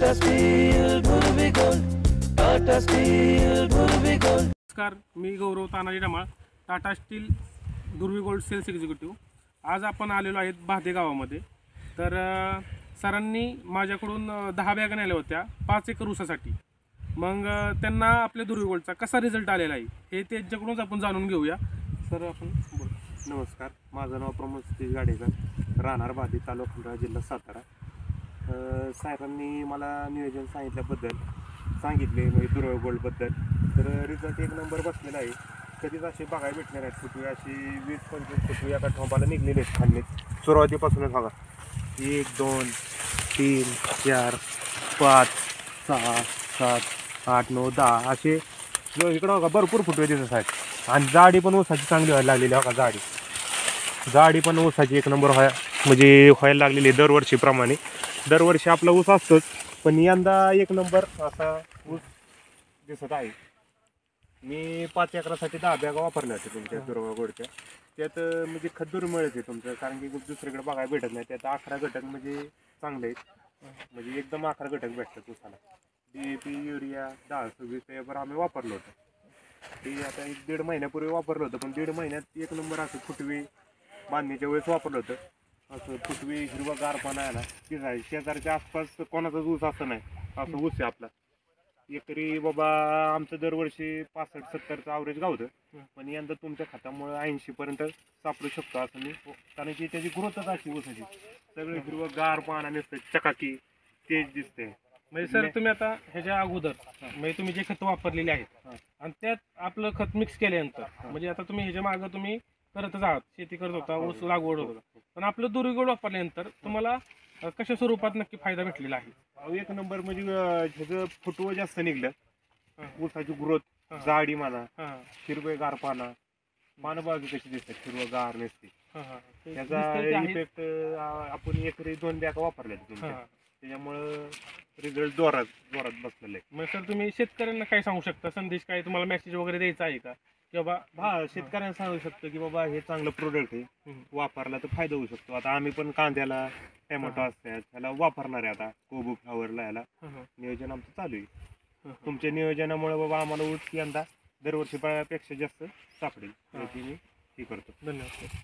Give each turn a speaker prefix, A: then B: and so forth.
A: Tata steel ध्रुवी gold, Tata steel ध्रुवी gold.
B: नमस्कार, मी गौरव Tanaji Damal, Tata steel ध्रुवी gold cells executive. आज आपण आलेलो आहेत भादे गावामध्ये। तर सरांनी माझ्याकडून 10 बॅगा नेल्या होत्या 5 एकर ऊसासाठी। मग त्यांना आपल्या ध्रुवी गोल्डचा कसा रिझल्ट आलेला आहे हे त्यांच्याकडूनच आपण जाणून घेऊया। सर आपण बोल।
C: नमस्कार, माझं नाव प्रमोद सतीश गाडेकर, राहणार भादी, तालुका खंडाळा, जिल्हा सातारा। साहेबांनी मला नियोजन सांगितले म्हणजे ध्रुवी गोल्डबद्दल, तर रिझल्ट एक नंबर बसलेला आहे। कधीच असे बघायला भेटणार आहेत फुटवे, अशी 20-25 फुटवे आता ठोंबाला निघलेले आहेत खाली सुरुवातीपासूनच। बघा 1 2 3 4 5 6 7 8 9 10 असे इकडं बघा भरपूर फुटवे दिसत आहेत। आणि जाडी पण ऊसाची चांगली व्हायला लागलेली आहे। बघा जाडी पण ऊसाची एक नंबर व्हायला लागलेली आहे दरवर्षीप्रमाणे। दरवर्षी आपला ऊस असतोच, पण यंदा एक नंबर असा ऊस दिसत आहे। मी 5 एकरासाठी 10 बॅगा वापरल्या होत्या तुमच्या ध्रुवी गोल्डच्या। त्यात म्हणजे खत दुर्मिळ आहे तुमचं, कारण की दुसरीकडे बघायला भेटत नाही। त्यात 11 घटक म्हणजे चांगले आहेत, म्हणजे एकदम 11 घटक भेटतात ऊसाला। DAP, युरिया 10-26 पेपर आम्ही वापरलं होतं। ते आता 1-1.5 महिन्यापूर्वी वापरलं होतं, पण 1.5 महिन्यात एक नंबर असं फुटवे बांधणीच्या वेळेस वापरलं होतं। असं फुटवे हिरवागारपणा आहे ना, की शेजारच्या आसपास कोणाचाच ऊस असं नाही, असं ऊस आहे आपला। एकरी बाबा आमचं दरवर्षी 65-70चं ॲव्हरेज गावतं, पण यंदा तुमच्या खतामुळे 80 पर्यंत सापडू शकतो असं मी, कारण की त्याची ग्रोथच अशी ऊसाची सगळं हिरवंगारपणा नसतं, चकाकी तेज दिसते।
B: म्हणजे सर तुम्ही आता ह्याच्या अगोदर म्हणजे तुम्ही जे खत वापरलेले आहेत आणि त्यात आपलं खत मिक्स केल्यानंतर म्हणजे आता तुम्ही ह्याच्या मागं तुम्ही करतच आहात, शेती करत होता, ऊस लागवड होता, पण आपलं ध्रुवी गोल्ड वापरल्यानंतर तुम्हाला कशा स्वरूपात नक्की फायदा भेटलेला आहे?
C: एक नंबर म्हणजे ह्याचं फुटवं जास्त निघलं, ऊसाची ग्रोथ, जाडी म्हणा, हिरवेगारपणा, पानबाजू कशी दिसतात हिरवगार नसते, त्याचा इफेक्ट आपण एकरी 2 बॅगा वापरल्या तुमच्या, त्याच्यामुळं रिझल्ट जोरात बसलेला आहे।
B: मग सर तुम्ही शेतकऱ्यांना काय सांगू शकता, संदेश काय तुम्हाला मेसेज वगैरे द्यायचा आहे का, की बाबा
C: शेतकऱ्यांना सांगू शकतो की बाबा हे चांगलं प्रोडक्ट आहे, वापरला तर फायदा होऊ शकतो। आता आम्ही पण कांद्याला, टोमॅटो असतात त्याला वापरणार आहे, आता कोबू फ्लावरला याला नियोजन आमचं चालू आहे। तुमच्या नियोजनामुळे बाबा आम्हाला ऊस यंदा दरवर्षीपेक्षा जास्त सापडेल याची मी हे करतो।
B: धन्यवाद।